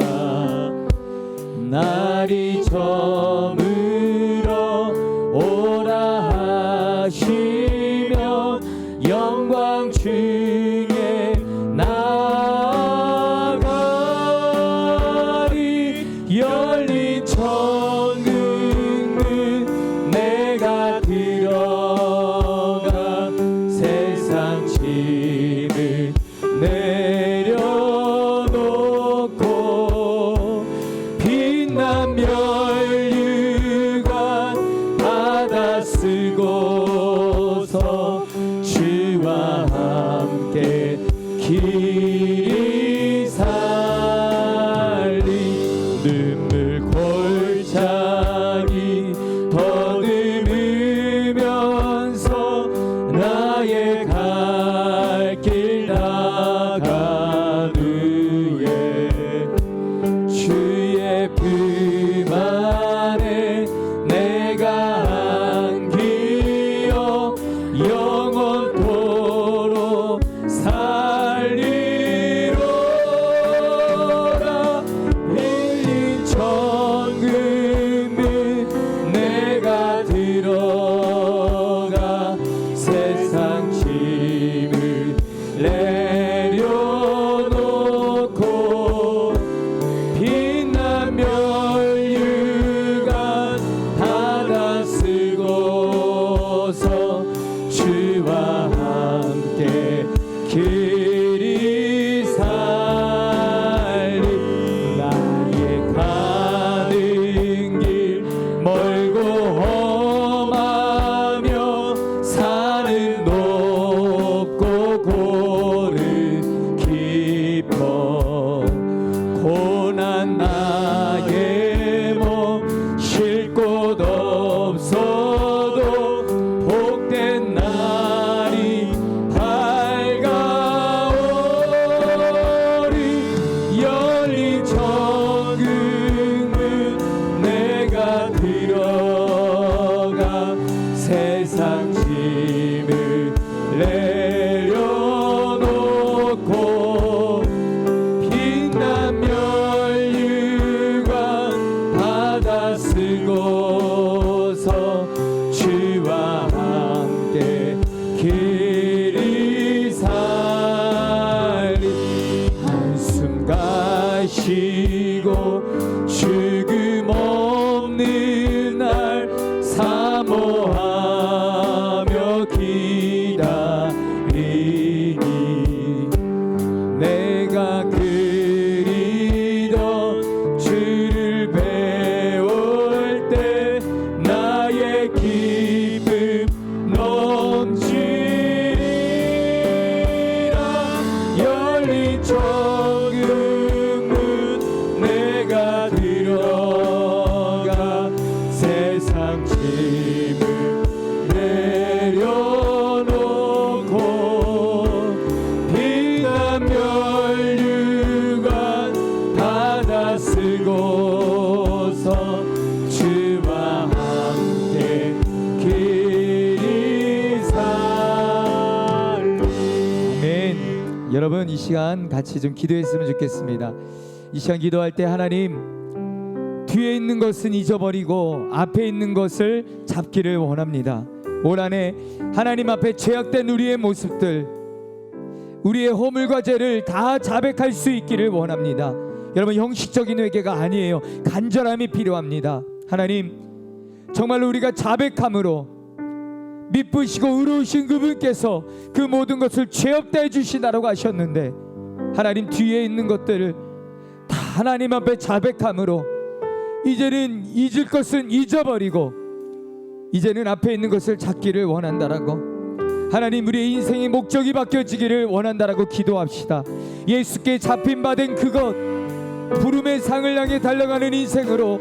S2: 날이 저물어 오라 하시며 영광 중에 나가리 열린 천국은 내가 들어가 세상 짐을 내려놓고 빛난 멸류관 받아 쓰고서 주와 함께 길이 살리 눈물 골짜기 더듬으면서 나의 갈 길 나간 후에 주의 품 안에 내가 안기어 영원토록 살리로라 빌린 천국은 내가 들어가 세상 짐을 내려놓고 빛난 멸류관 받아 쓰고서 주와 함께 길이 살리 나의 가는 길 멀고 험하며 산은 높고 골은 깊어 고난 나의 몸 쉴 곳 없어도 복된 날이 밝아오리 열린 천국은 내가 들어가 세상 짐을 내려놓고 빛난 멸류관 받아 쓰고서 주와 함께 길이 살리 한숨 가시고 죽음 없는 날 사모하며 기다리니 내가 그리던 주를 배울 때 나의 기쁨 넘치리라 열린 천국은 내가 들어가 세상 짐을 내려놓고 빛난 멸류관 받아 쓰고서 주와 함께 길이 살리 아멘. 여러분 이 시간 같이 좀 기도했으면 좋겠습니다. 이 시간 기도할 때 하나님 뒤에 있는 것은 잊어버리고 앞에 있는 것을 잡기를 원합니다. 올 한해 하나님 앞에 죄악된 우리의 모습들 우리의 허물과 죄를 다 자백할 수 있기를 원합니다. 여러분 형식적인 회개가 아니에요. 간절함이 필요합니다. 하나님 정말로 우리가 자백함으로 미쁘시고 의로우신 그분께서 그 모든 것을 죄 없다 해주시다라고 하셨는데 하나님 뒤에 있는 것들을 다 하나님 앞에 자백함으로 이제는 잊을 것은 잊어버리고 이제는 앞에 있는 것을 찾기를 원한다라고 하나님 우리의 인생의 목적이 바뀌어지기를 원한다라고 기도합시다. 예수께 잡힌 바 된 그것 부름의 상을 향해 달려가는 인생으로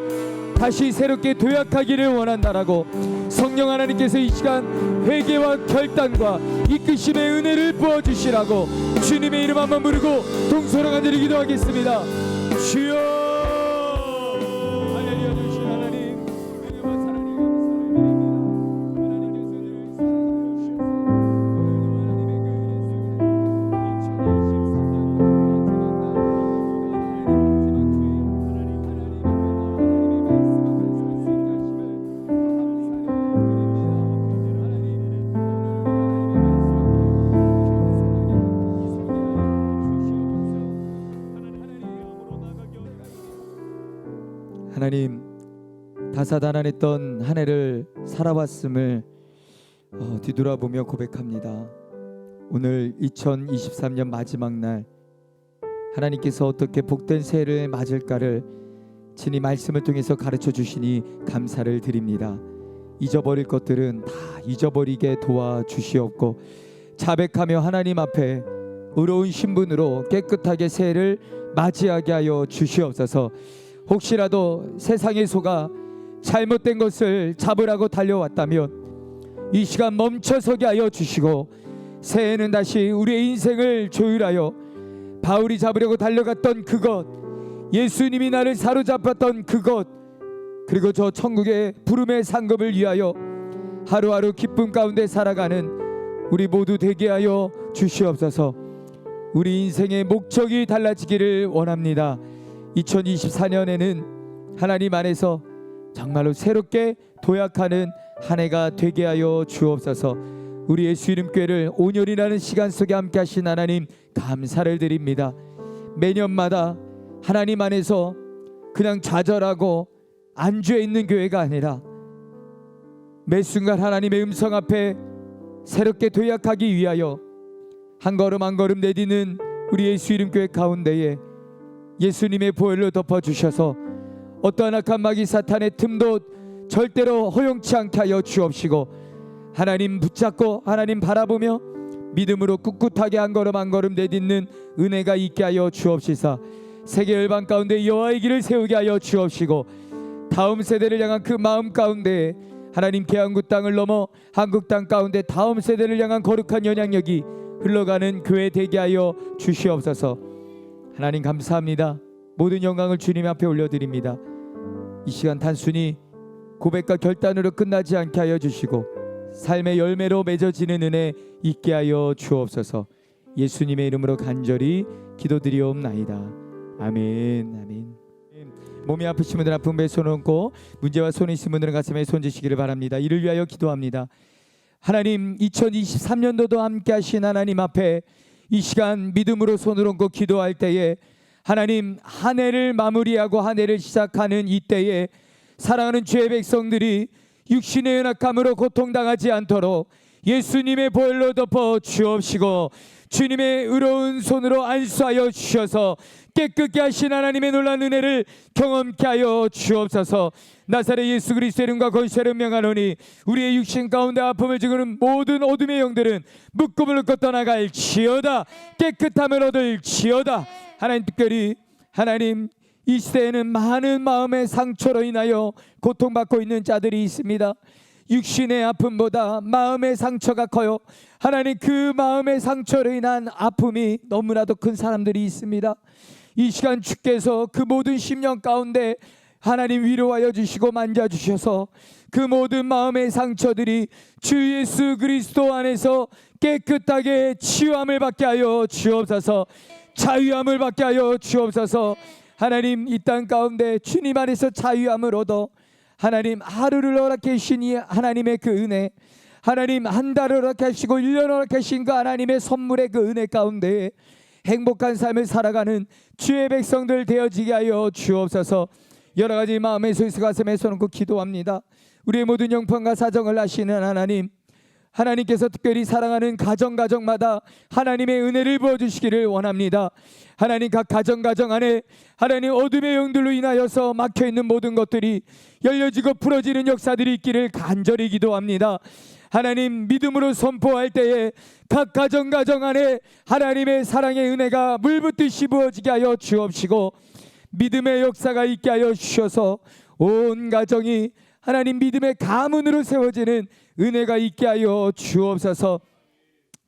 S2: 다시 새롭게 도약하기를 원한다라고 성령 하나님께서 이 시간 회개와 결단과 이끄심의 은혜를 부어주시라고 주님의 이름 한번 부르고 동서로 간절히 기도하겠습니다. 주여 할렐루야. 주신 하나님 은혜와 사랑이 하나님, 다사다난했던 한 해를 살아왔음을 뒤돌아보며 고백합니다. 오늘 2023년 마지막 날 하나님께서 어떻게 복된 새해를 맞을까를 친히 말씀을 통해서 가르쳐 주시니 감사를 드립니다. 잊어버릴 것들은 다 잊어버리게 도와주시옵고 자백하며 하나님 앞에 의로운 신분으로 깨끗하게 새해를 맞이하게 하여 주시옵소서. 혹시라도 세상의 소가 잘못된 것을 잡으라고 달려왔다면 이 시간 멈춰서게 하여 주시고 새해에는 다시 우리의 인생을 조율하여 바울이 잡으려고 달려갔던 그것, 예수님이 나를 사로잡았던 그것, 그리고 저 천국의 부름의 상급을 위하여 하루하루 기쁨 가운데 살아가는 우리 모두 되게 하여 주시옵소서. 우리 인생의 목적이 달라지기를 원합니다. 2024년에는 하나님 안에서 정말로 새롭게 도약하는 한 해가 되게 하여 주옵소서. 우리 예수 이름 교회를 5년이라는 시간 속에 함께 하신 하나님 감사를 드립니다. 매년마다 하나님 안에서 그냥 좌절하고 안주해 있는 교회가 아니라 매 순간 하나님의 음성 앞에 새롭게 도약하기 위하여 한 걸음 한 걸음 내딛는 우리 예수 이름 교회 가운데에 예수님의 보혈로 덮어주셔서 어떠한 악한 마귀 사탄의 틈도 절대로 허용치 않게 하여 주옵시고 하나님 붙잡고 하나님 바라보며 믿음으로 꿋꿋하게 한 걸음 한 걸음 내딛는 은혜가 있게 하여 주옵시사. 세계 열방 가운데 여호와의 길을 세우게 하여 주옵시고 다음 세대를 향한 그 마음 가운데 하나님 계한국 땅을 넘어 한국 땅 가운데 다음 세대를 향한 거룩한 영향력이 흘러가는 교회 되게 하여 주시옵소서. 하나님 감사합니다. 모든 영광을 주님 앞에 올려드립니다. 이 시간 단순히 고백과 결단으로 끝나지 않게 하여 주시고 삶의 열매로 맺어지는 은혜 있게 하여 주옵소서. 예수님의 이름으로 간절히 기도드리옵나이다. 아멘. 아멘. 몸이 아프신 분들 아픈 배에 손을 얹고 문제와 손이 있으신 분들은 가슴에 손지시기를 바랍니다. 이를 위하여 기도합니다. 하나님 2023년도도 함께 하신 하나님 앞에 이 시간 믿음으로 손을 얹고 기도할 때에 하나님 한 해를 마무리하고 한 해를 시작하는 이때에 사랑하는 주의 백성들이 육신의 연약함으로 고통당하지 않도록 예수님의 보혈로 덮어 주옵시고 주님의 의로운 손으로 안수하여 주셔서 깨끗게 하신 하나님의 놀라운 은혜를 경험케 하여 주옵소서. 나사렛 예수 그리스도의 이름과 권세를 명하노니 우리의 육신 가운데 아픔을 지고는 모든 어둠의 영들은 묶음을 놓고 떠나갈지어다. 깨끗함을 얻을지어다. 하나님 특별히 하나님 이 시대에는 많은 마음의 상처로 인하여 고통받고 있는 자들이 있습니다. 육신의 아픔보다 마음의 상처가 커요. 하나님 그 마음의 상처로 인한 아픔이 너무나도 큰 사람들이 있습니다. 이 시간 주께서 그 모든 심령 가운데 하나님 위로하여 주시고 만져주셔서 그 모든 마음의 상처들이 주 예수 그리스도 안에서 깨끗하게 치유함을 받게 하여 주옵소서. 자유함을 받게 하여 주옵소서. 하나님 이 땅 가운데 주님 안에서 자유함을 얻어 하나님 하루를 허락해 주시니 하나님의 그 은혜, 하나님 한 달을 허락해 주시고 1년 허락해 주신 그 하나님의 선물의 그 은혜 가운데 행복한 삶을 살아가는 주의 백성들 되어지게 하여 주옵소서. 여러 가지 마음의 소리스 가슴에 손 얹고 기도합니다. 우리의 모든 영판과 사정을 아시는 하나님, 하나님께서 특별히 사랑하는 가정마다 하나님의 은혜를 부어주시기를 원합니다. 하나님 각 가정 안에 하나님 어둠의 영들로 인하여서 막혀있는 모든 것들이 열려지고 풀어지는 역사들이 있기를 간절히 기도합니다. 하나님 믿음으로 선포할 때에 각 가정 안에 하나님의 사랑의 은혜가 물붓듯이 부어지게 하여 주옵시고 믿음의 역사가 있게 하여 주셔서 온 가정이 하나님 믿음의 가문으로 세워지는 은혜가 있게 하여 주옵소서.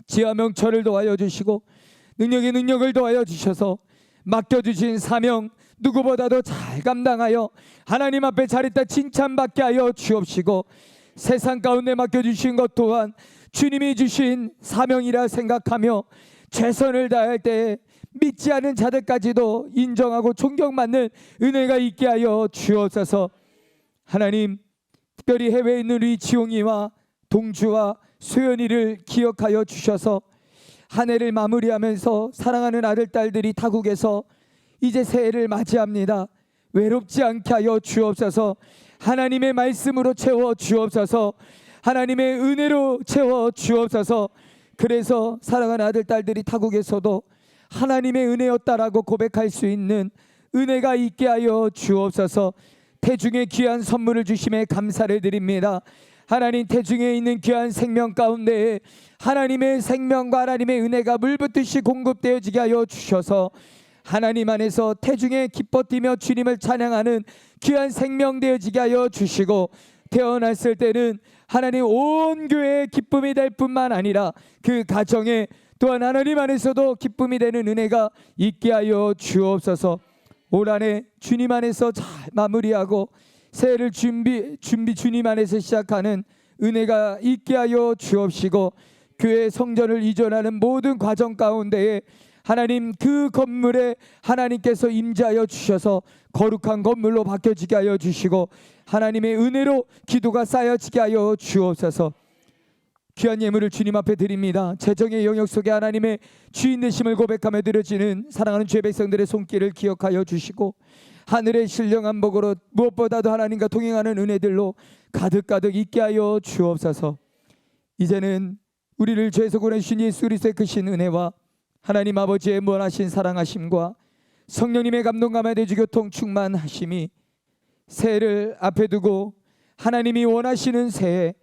S2: 지하 명철을 더하여 주시고 능력의 능력을 더하여 주셔서 맡겨주신 사명 누구보다도 잘 감당하여 하나님 앞에 잘했다 칭찬받게 하여 주옵시고, 세상 가운데 맡겨주신 것 또한 주님이 주신 사명이라 생각하며 최선을 다할 때 믿지 않은 자들까지도 인정하고 존경받는 은혜가 있게 하여 주옵소서. 하나님, 특별히 해외에 있는 우리 지용이와 동주와 소연이를 기억하여 주셔서 한 해를 마무리하면서 사랑하는 아들 딸들이 타국에서 이제 새해를 맞이합니다. 외롭지 않게 하여 주옵소서. 하나님의 말씀으로 채워 주옵소서. 하나님의 은혜로 채워 주옵소서. 그래서 사랑하는 아들 딸들이 타국에서도 하나님의 은혜였다라고 고백할 수 있는 은혜가 있게 하여 주옵소서. 태중에 귀한 선물을 주심에 감사를 드립니다. 하나님, 태중에 있는 귀한 생명 가운데 하나님의 생명과 하나님의 은혜가 물붓듯이 공급되어지게 하여 주셔서 하나님 안에서 태중에 기뻐 뛰며 주님을 찬양하는 귀한 생명 되어지게 하여 주시고, 태어났을 때는 하나님 온 교회의 기쁨이 될 뿐만 아니라 그 가정에 또한 하나님 안에서도 기쁨이 되는 은혜가 있게 하여 주옵소서. 올 한해 주님 안에서 잘 마무리하고 새해를 준비 주님 안에서 시작하는 은혜가 있게 하여 주옵시고, 교회 성전을 이전하는 모든 과정 가운데에 하나님 그 건물에 하나님께서 임재하여 주셔서 거룩한 건물로 바뀌어지게 하여 주시고, 하나님의 은혜로 기도가 쌓여지게 하여 주옵소서. 귀한 예물을 주님 앞에 드립니다. 재정의 영역 속에 하나님의 주인 되심을 고백하며 드려지는 사랑하는 주의 백성들의 손길을 기억하여 주시고, 하늘의 신령한 복으로 무엇보다도 하나님과 동행하는 은혜들로 가득가득 있게 하여 주옵소서. 이제는 우리를 죄에서 구원하신 예수 그리스도의 크신 은혜와 하나님 아버지의 무한하신 사랑하심과 성령님의 감동감화 대주 교통 충만하심이 새해를 앞에 두고 하나님이 원하시는 새해,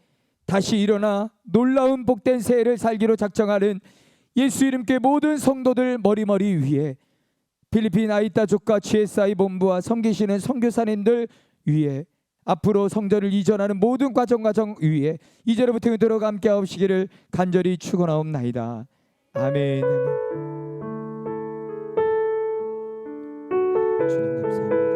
S2: 다시 일어나 놀라운 복된 새해를 살기로 작정하는 예수 이름께 모든 성도들 머리머리 위에, 필리핀 아이따족과 GSI 본부와 섬기시는 선교사님들 위에, 앞으로 성전을 이전하는 모든 과정 위에 이제로부터 영원토록 함께 하옵시기를 간절히 축원하옵나이다. 아멘. 주님 감사합니다.